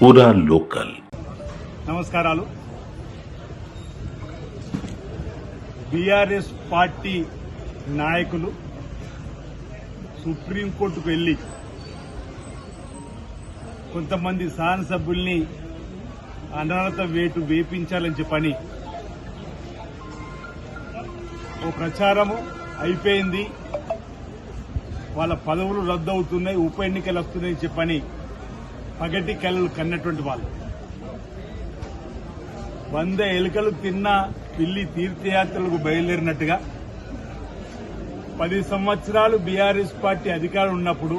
పూరా లోకల్. నమస్కారాలు. BRS party నాయకులు సుప్రీంకోర్టుకు వెళ్లి కొంతమంది శాసనసభ్యుల్ని అనర్హత వేటు వేపించాలని చెప్పని ఓ ప్రచారము అయిపోయింది, వాళ్ళ పదవులు రద్దు అవుతున్నాయి, ఉప ఎన్నికలు వస్తున్నాయని చెప్పని పగటి కలలు కన్నటువంటి వాళ్ళు 100 ఎలుకలు తిన్న పిల్లి తీర్థయాత్రలకు బయలుదేరినట్టుగా 10 సంవత్సరాలు బీఆర్ఎస్ పార్టీ అధికారం ఉన్నప్పుడు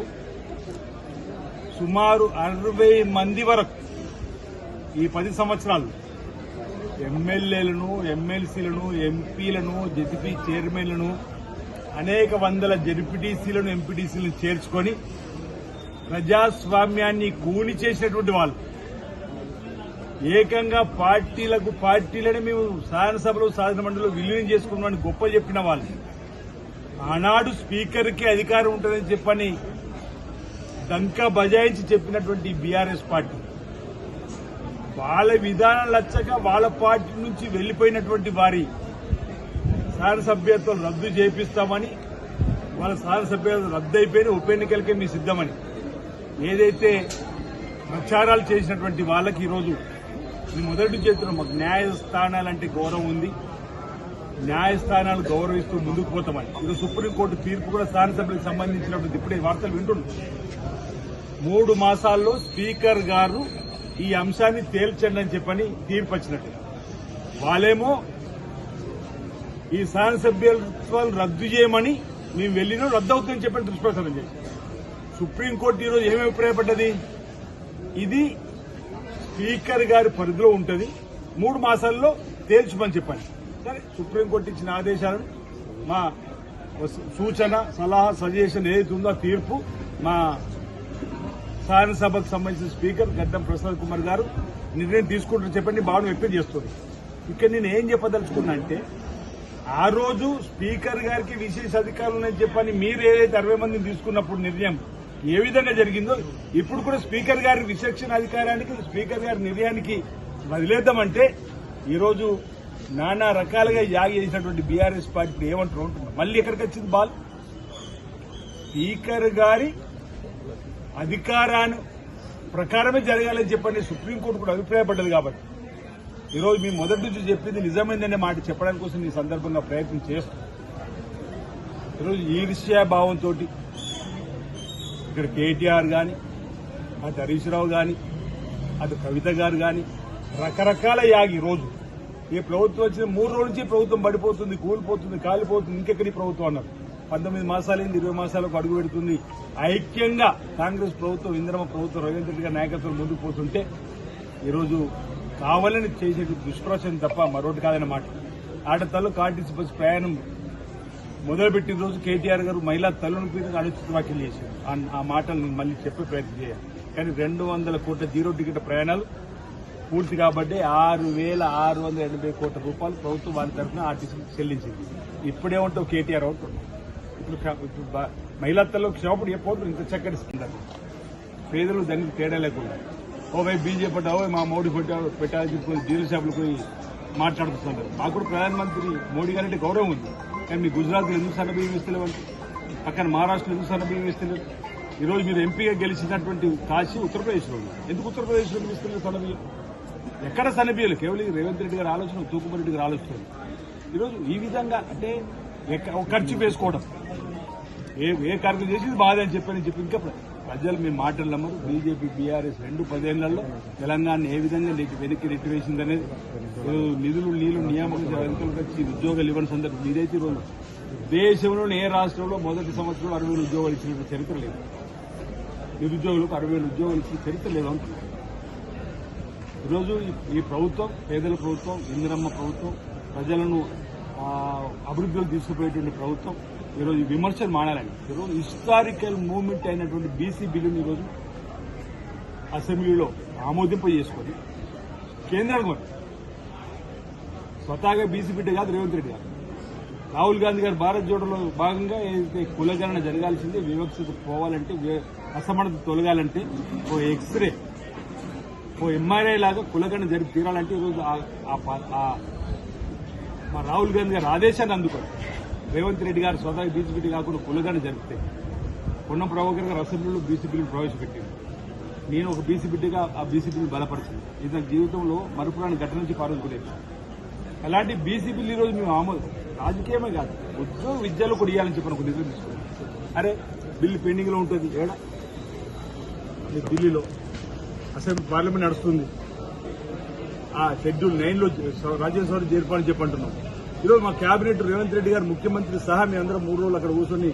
సుమారు 60 మంది వరకు ఈ 10 సంవత్సరాలు ఎమ్మెల్యేలను, ఎమ్మెల్సీలను, ఎంపీలను, జెడ్పీ చైర్మన్లను, అనేక వందల జెడ్పీటీసీలను, ఎంపీటీసీలను చేర్చుకొని ప్రజాస్వామ్యాన్ని కూని చేసినటువంటి వాళ్ళు, ఏకంగా పార్టీలని మేము శాసనసభలో శాసనమండలిలో విలీనం చేసుకున్నామని గొప్ప చెప్పిన వాళ్ళు, ఆనాడు స్పీకర్కి అధికారం ఉంటుందని చెప్పని డంకా బజాయించి చెప్పినటువంటి బీఆర్ఎస్ పార్టీ వాళ్ళ విధానం లచ్చక వాళ్ళ పార్టీ నుంచి వెళ్లిపోయినటువంటి వారి శాసనసభ్యత్వం రద్దు చేపిస్తామని, వాళ్ళ శాసనసభ్యత్వం రద్దు అయిపోయిన ఉప ఎన్నికలకే మీ సిద్దమని ఏదైతే ప్రచారాలు చేసినటువంటి వాళ్ళకి ఈరోజు మొదటి చేతున్న మాకు న్యాయస్థానాలంటే గౌరవం ఉంది, న్యాయస్థానాలు గౌరవిస్తూ ముందుకు పోతామని ఈరోజు సుప్రీంకోర్టు తీర్పు కూడా శాసనసభ్యులకు సంబంధించినటువంటి ఇప్పుడే వార్తలు వింటున్నాం. 3 మాసాల్లో స్పీకర్ గారు ఈ అంశాన్ని తేల్చండి అని చెప్పని తీర్పు వచ్చినట్టు, వాళ్ళేమో ఈ శాసనసభ్యత్వాలు రద్దు చేయమని మేము వెళ్ళినా రద్దు అవుతుందని చెప్పని దుష్ప్రచారం చేశారు. సుప్రీంకోర్టు ఈరోజు ఏమి అభిప్రాయపడ్డది, ఇది స్పీకర్ గారి పరిధిలో ఉంటుంది, 3 మాసాల్లో తేల్చమని చెప్పండి. సరే, సుప్రీంకోర్టు ఇచ్చిన ఆదేశాలను మా సూచన, సలహా, సజెషన్ ఏదైతే ఉందో ఆ తీర్పు మా శాసనసభకు సంబంధించిన స్పీకర్ గడ్డం ప్రసాద్ కుమార్ గారు నిర్ణయం తీసుకుంటారని చెప్పండి భావన వ్యక్తం చేస్తుంది. ఇక్కడ నేను ఏం చెప్పదలుచుకున్నా అంటే, ఆ రోజు స్పీకర్ గారికి విశేష అధికారులు ఉన్నాయని చెప్పని మీరు ఏదైతే 60 మందిని తీసుకున్నప్పుడు నిర్ణయం ఏ విధంగా జరిగిందో ఇప్పుడు కూడా స్పీకర్ గారి విచక్షణ అధికారానికి, స్పీకర్ గారి నిర్ణయానికి వదిలేద్దామంటే ఈరోజు నానా రకాలుగా యాగి చేసినటువంటి బీఆర్ఎస్ పార్టీ ఏమంటారు ఉంటున్నారు. మళ్ళీ ఎక్కడికి వచ్చింది బాల్, స్పీకర్ గారి అధికారాన్ని ప్రకారమే జరగాలని చెప్పని సుప్రీంకోర్టు కూడా అభిప్రాయపడ్డది. కాబట్టి ఈరోజు మీ మొదటి నుంచి చెప్పింది నిజమైందనే మాట చెప్పడానికి కోసం ఈ సందర్భంగా ప్రయత్నం చేస్తాం. ఈరోజు ఈర్ష్యాభావంతో ఇక్కడ కేటీఆర్ గాని, అటు హరీష్ రావు గాని, అటు కవిత గారు గాని రకరకాల యాగి రోజు ఈ ప్రభుత్వం వచ్చిన 3 రోజుల నుంచి ప్రభుత్వం పడిపోతుంది, కూలిపోతుంది, కాలిపోతుంది, ఇంకెక్కడి ప్రభుత్వం అన్నారు. 19 మాసాలైంది, 20 మాసాలకు అడుగు పెడుతుంది. ఐక్యంగా కాంగ్రెస్ ప్రభుత్వం, ఇందిరమ్మ ప్రభుత్వం, రేవంత్ రెడ్డి గారి నాయకత్వం ముందుకు పోతుంటే ఈరోజు కావాలని చేసే దుష్ప్రచారం తప్ప మరొకటి కాదన్న మాట. ఆడతల్లు ఆర్టీసీ బస్సు ప్రయాణం మొదలుపెట్టిన రోజు కేటీఆర్ గారు మహిళా తల్లుల మీద అనుచిత వ్యాఖ్యలు చేశారు. ఆ మాటలు మళ్ళీ చెప్పే ప్రయత్నం చేయాలి. కానీ 200 కోట్ల జీరో టికెట్ ప్రయాణాలు పూర్తి కాబట్టి 6,680 కోట్ల రూపాయలు ప్రభుత్వం వారి తరఫున ఆర్టీసీకి చెల్లించింది. ఇప్పుడేమంటావు కేటీఆర్ అవుతుంది. ఇప్పుడు మహిళా తల్లు క్షేమప్పుడు ఎప్పుడు ఇంత చక్కటి స్పందన, పేదలు దానికి తేడా లేకుండా ఓవై బీజేపీ ఓవై మా మోడీ పెట్టాలని చెప్పి డీలర్ షాపులకు పోయి మాట్లాడుతున్నారు. మాకు కూడా ప్రధానమంత్రి మోడీ గారంటే గౌరవం ఉంది. కానీ మీ గుజరాత్లో ఎందుకు సన్నబియ్యం ఇస్తలేవండి, పక్కన మహారాష్ట్రలో ఎందుకు సన్నబియ్యం ఇస్తలేదు? ఈరోజు మీరు ఎంపీగా గెలిచినటువంటి కాశీ ఉత్తరప్రదేశ్లో ఉంది, ఎందుకు ఉత్తరప్రదేశ్లో ఇస్తలేదు సన్నబియ్యం? ఎక్కడ సన్నబియ్యాలు? కేవలం రేవంత్ రెడ్డి గారి ఆలోచన, తూకుమరెడ్డి రెడ్డి గారి ఆలోచన. ఈరోజు ఈ విధంగా అంటే ఖర్చు వేసుకోవడం, ఏ కార్యక్రమం చేసి బాధ అని చెప్పి ఇంకా ప్రజలు మీ మాటలు నమ్మరు. బీజేపీ బీఆర్ఎస్ 2 10 తెలంగాణ ఏ విధంగా వెనక్కి నెట్టివేసిందనేది నిధులు నీళ్లు నియామకాలు వెనుకలకు వచ్చి ఉద్యోగాలు ఇవ్వని సందర్భం ఇదైతే ఈరోజు దేశంలోని ఏ రాష్ట్రంలో మొదటి సంవత్సరంలో 60,000 ఉద్యోగాలు ఇచ్చిన చరిత్ర లేదు. నిరుద్యోగులకు 60,000 ఉద్యోగాలు ఇచ్చిన చరిత్ర లేదు అంటున్నారు. ఈరోజు ఈ ప్రభుత్వం పేదల ప్రభుత్వం, ఇందిరమ్మ ప్రభుత్వం, ప్రజలను అభివృద్ధిలోకి తీసుకుపోయేటువంటి ప్రభుత్వం. ఈరోజు విమర్శలు మానాలని ఈరోజు హిస్టారికల్ మూవ్మెంట్ అయినటువంటి బీసీ బిల్లుని ఈరోజు అసెంబ్లీలో ఆమోదింప చేసుకొని కేంద్రానికి స్వతహాగా బీసీ బిడ్డ కాదు రేవంత్ రెడ్డి గారు, రాహుల్ గాంధీ గారు భారత్ జోడోలో భాగంగా ఏదైతే కులగణన జరగాల్సిందే, వివక్షత పోవాలంటే, అసమానత తొలగాలంటే ఓ ఎక్స్రే ఓ ఎంఆర్ఐ లాగా కులగణ జరిపి తీరాలంటే ఈరోజు మా రాహుల్ గాంధీ గారు ఆదేశాన్ని అందుకోండి. రేవంత్ రెడ్డి గారు స్వతహా బీసీపీ కాకుండా కులగణ జరిపితే పొన్నం ప్రభాకర్ గారు అసెంబ్లీలో బీసీపీని ప్రవేశపెట్టింది. నేను ఒక బీసీపీగా ఆ బీసీపీని బలపరిచింది. ఇది నా జీవితంలో మరుపురాని ఘటన నుంచి పాల్గొనేది. అలాంటి బీసీపీలు ఈరోజు మేము ఆమోదం రాజకీయమే కాదు ఉద్యోగ విద్యలో కూడా ఇవ్వాలని చెప్పిన ఒక నిర్ణయం తీసుకున్నాం. అరే బిల్లు పెండింగ్ లో ఉంటుంది ఏడా ఢిల్లీలో అసెంబ్లీ పార్లమెంట్ నడుస్తుంది. ఆ షెడ్యూల్ 9లో రాజ్యసభ చేర్పాలని చెప్పంటున్నాం. ఈరోజు మా కేబినెట్ రేవంత్ రెడ్డి గారు ముఖ్యమంత్రి సహా మీ అందరం 3 రోజులు అక్కడ కూర్చొని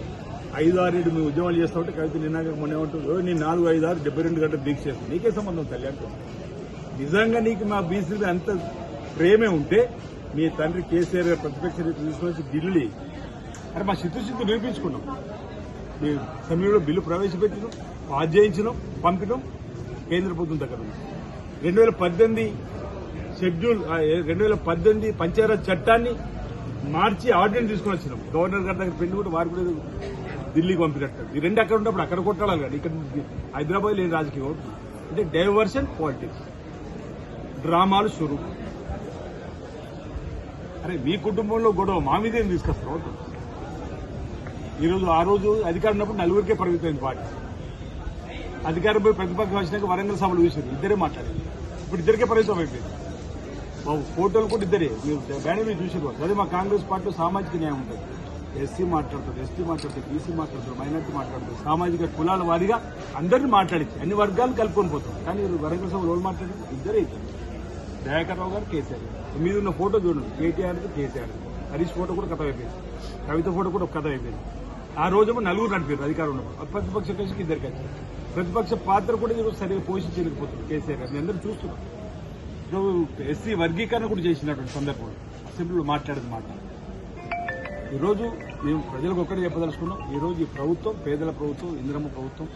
5-6 మేము ఉద్యమాలు చేస్తా ఉంటే కవిత నిన్నాక మొన్న ఏమంటారు నేను 4-5-6 72 గంటలు దీక్ష చేస్తాను. నీకే సంబంధం తల్లి అంటున్నాను. నిజంగా నీకు మా బీసీపీ అంత ప్రేమే ఉంటే మీ తండ్రి కేసీఆర్ గారు ప్రతిపక్ష రీతి తీసుకొచ్చి ఢిల్లీ అరే మా చిత్తశుద్ధి నిరూపించుకున్నాం. మీ సమయంలో బిల్లు ప్రవేశపెట్టినాం, పాస్ చేయించినాం, పంపినాం కేంద్ర ప్రభుత్వం దగ్గర ఉంది. 2018 షెడ్యూల్ 2018 పంచాయత్ చట్టాన్ని మార్చి ఆర్డినెన్స్ తీసుకుని వచ్చినాం. గవర్నర్ గారి దగ్గర పెళ్లి కూడా వారు కూడా ఢిల్లీకి పంపినట్టు. ఈ రెండు అక్కడ ఉన్నప్పుడు అక్కడ కొట్టాలి కానీ ఇక్కడ హైదరాబాద్ లేని రాజకీయం అవుతుంది. అంటే డైవర్షన్ పాలిటిక్స్ డ్రామాలు షురూ. అరే మీ కుటుంబంలో గొడవ మా మీదేం తీసుకొస్తారు. ఈరోజు ఆ రోజు అధికారం ఉన్నప్పుడు 4గురికే పరిమితమైంది పార్టీ. అధికారం పోయి ప్రతిపక్షం వచ్చినాక వరంగల్ సభలు చూసారు, ఇద్దరే మాట్లాడారు. ఇప్పుడు ఇద్దరికే పరిమితం అయిపోయింది. ఫోటోలు కూడా ఇద్దరే మీరు బ్యానర్ మీద చూసారు. అదే మా కాంగ్రెస్ పార్టీలో సామాజిక న్యాయం ఉంటుంది. ఎస్సీ మాట్లాడుతారు, ఎస్టీ మాట్లాడుతారు, బీసీ మాట్లాడుతారు, మైనార్టీ మాట్లాడుతారు, సామాజిక కులాల వారీగా అందరినీ మాట్లాడించి అన్ని వర్గాలు కలుపుకొని పోతాం. కానీ వరంగల్ సభ రోజు మాట్లాడారు ఇద్దరే. దయాకర్ రావు గారు, కేసీఆర్ మీద ఉన్న ఫోటో చూడండి. కేటీఆర్కి కేసీఆర్, హరీష్ ఫోటో కూడా కథ అయిపోయింది, కవిత ఫోటో కూడా ఒక కథ అయిపోయింది. ఆ రోజేమో 4 నడిపారు అధికారం ఉన్నప్పుడు. ప్రతిపక్ష కలిసి ఇద్దరికి వచ్చారు. ప్రతిపక్ష పాత్ర కూడా ఈరోజు సరిగా పోషించలేకపోతుంది కేసీఆర్ గారు. అందరూ చూస్తున్నాం. ఎస్సీ వర్గీకరణ కూడా చేసినటువంటి సందర్భంలో అసెంబ్లీలో మాట్లాడేది మాట. ఈరోజు మేము ప్రజలకు ఒక్కటే చెప్పదలుచుకున్నాం. ఈరోజు ఈ ప్రభుత్వం పేదల ప్రభుత్వం, ఇందిరమ్మ ప్రభుత్వం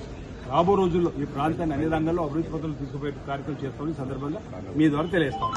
రాబో రోజుల్లో ఈ ప్రాంతాన్ని అన్ని రంగాల్లో అభివృద్ధి పథకాలు తీసుకుపోయే కార్యక్రమం చేస్తామని సందర్భంగా మీ ద్వారా తెలియజేస్తాం.